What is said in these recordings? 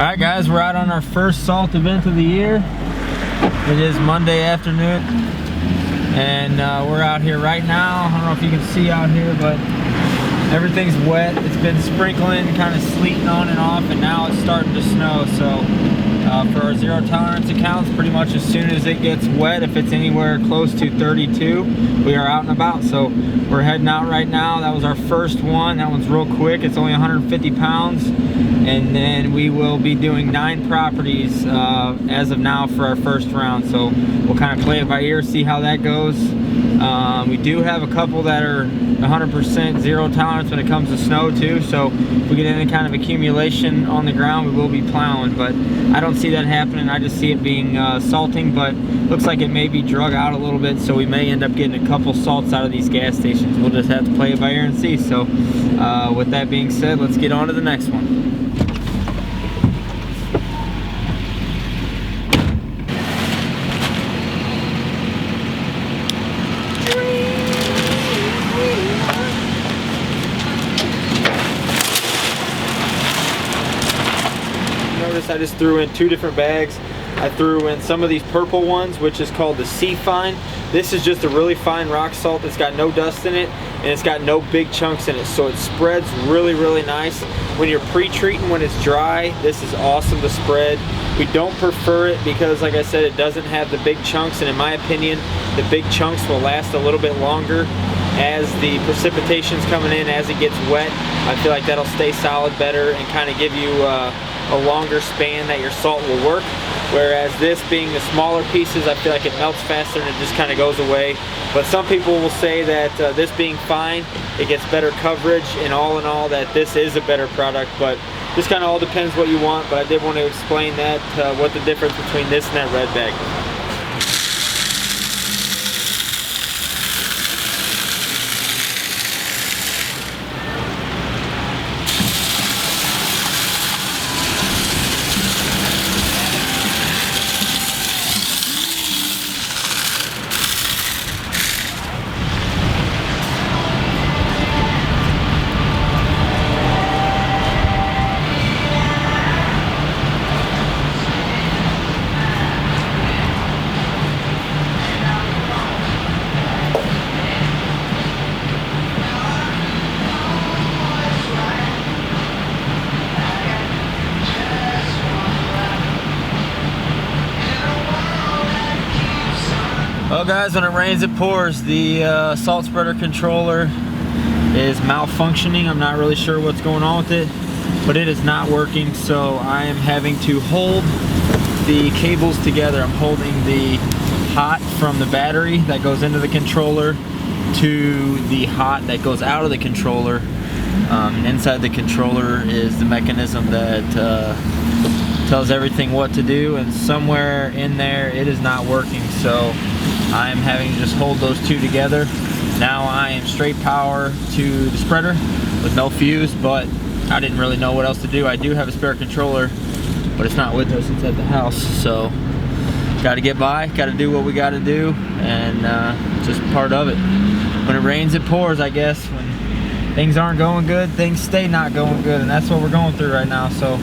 Alright guys, we're out on our first salt event of the year. It is Monday afternoon and we're out here right now. I don't know if you can see out here, but everything's wet. It's been sprinkling, kind of sleeting on and off, and now it's starting to snow. So for our zero tolerance accounts, pretty much as soon as it gets wet, if it's anywhere close to 32, we are out and about. So we're heading out right now. That was our first one. That one's real quick. It's only 150 pounds. And then we will be doing 9 properties as of now for our first round. So we'll kind of play it by ear, see how that goes. We do have a couple that are 100% zero tolerance when it comes to snow too. So if we get any kind of accumulation on the ground, we will be plowing. But I don't see that happening. I just see it being salting, but looks like it may be drug out a little bit. So we may end up getting a couple salts out of these gas stations. We'll just have to play it by ear and see. So with that being said, let's get on to the next one. I just threw in 2 different bags. I threw in some of these purple ones, which is called the Sea Fine. This is just a really fine rock salt that's got no dust in it, and it's got no big chunks in it, so it spreads really, really nice. When you're pre-treating, when it's dry, this is awesome to spread. We don't prefer it because, like I said, it doesn't have the big chunks, and in my opinion, the big chunks will last a little bit longer as the precipitation's coming in, as it gets wet. I feel like that'll stay solid better and kind of give you a longer span that your salt will work. Whereas this being the smaller pieces, I feel like it melts faster and it just kind of goes away. But some people will say that this being fine, it gets better coverage, and all in all that this is a better product. But this kind of all depends what you want, but I did want to explain that, what the difference between this and that red bag. Well guys, when it rains it pours. The salt spreader controller is malfunctioning. I'm not really sure what's going on with it, but it is not working, so I am having to hold the cables together. I'm holding the hot from the battery that goes into the controller to the hot that goes out of the controller. And inside the controller is the mechanism that tells everything what to do, and somewhere in there it is not working, so I am having to just hold those 2 together. Now I am straight power to the spreader with no fuse, but I didn't really know what else to do. I do have a spare controller, but it's not with us, it's at the house, so got to get by, got to do what we got to do, and just part of it. When it rains it pours, I guess. When things aren't going good, things stay not going good, and that's what we're going through right now. So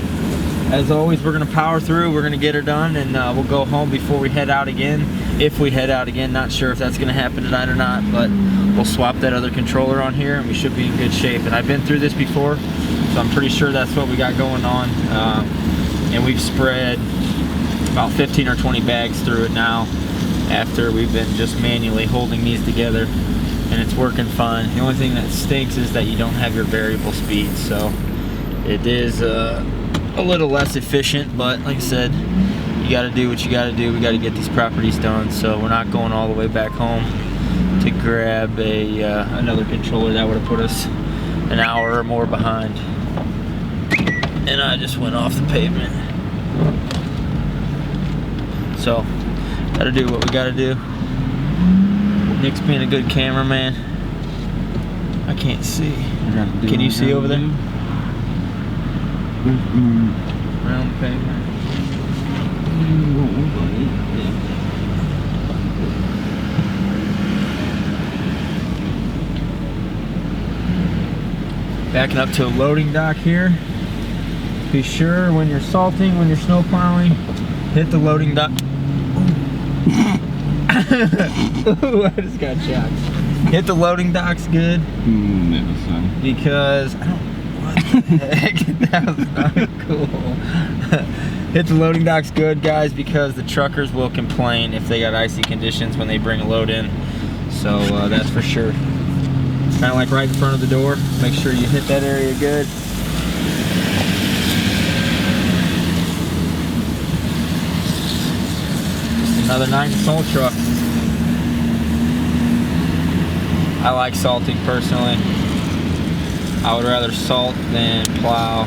as always, we're going to power through, we're going to get her done, and we'll go home before we head out again. If we head out again, not sure if that's going to happen tonight or not, but we'll swap that other controller on here and we should be in good shape. And I've been through this before, so I'm pretty sure that's what we got going on. And we've spread about 15 or 20 bags through it now after we've been just manually holding these together, and it's working fine. The only thing that stinks is that you don't have your variable speed, so it is a little less efficient, but like I said, you got to do what you got to do. We got to get these properties done, so we're not going all the way back home to grab another controller. That would have put us an hour or more behind, and I just went off the pavement. So got to do what we got to do. Nick's being a good cameraman. I can't see. Can you see over there? Around the pavement. Backing up to a loading dock here. Be sure when you're salting, when you're snow plowing, hit the loading dock. Ooh, I just got shocked. Hit the loading docks good. Because, I don't, what the heck, that was not cool. Hit the loading docks good, guys, because the truckers will complain if they got icy conditions when they bring a load in. So that's for sure. Kind of like right in front of the door. Make sure you hit that area good. Another Nickens salt truck. I like salting personally. I would rather salt than plow.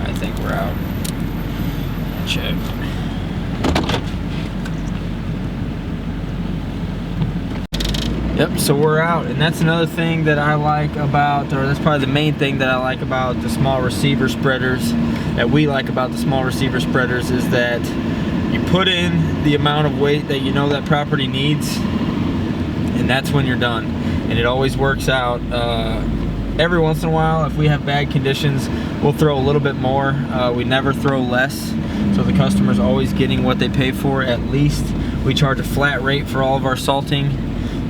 I think we're out. Check. Yep, so we're out, and that's another thing that I like about, or that's probably the main thing that I like about the small receiver spreaders, that we like about the small receiver spreaders, is that you put in the amount of weight that you know that property needs, and that's when you're done. And it always works out. Every once in a while, if we have bad conditions, we'll throw a little bit more. We never throw less, so the customer's always getting what they pay for at least. We charge a flat rate for all of our salting.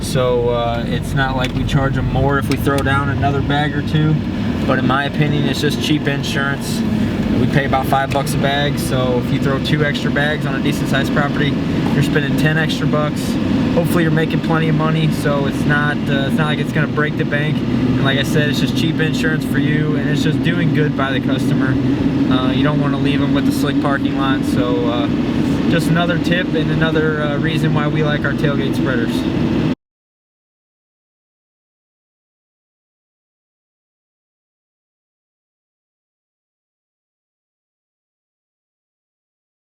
So it's not like we charge them more if we throw down another bag or two, but in my opinion, it's just cheap insurance. We pay about $5 a bag, so if you throw 2 extra bags on a decent sized property, you're spending 10 extra bucks. Hopefully you're making plenty of money, so it's not like it's gonna break the bank. And like I said, it's just cheap insurance for you, and it's just doing good by the customer. You don't want to leave them with the slick parking lot. So just another tip and another reason why we like our tailgate spreaders.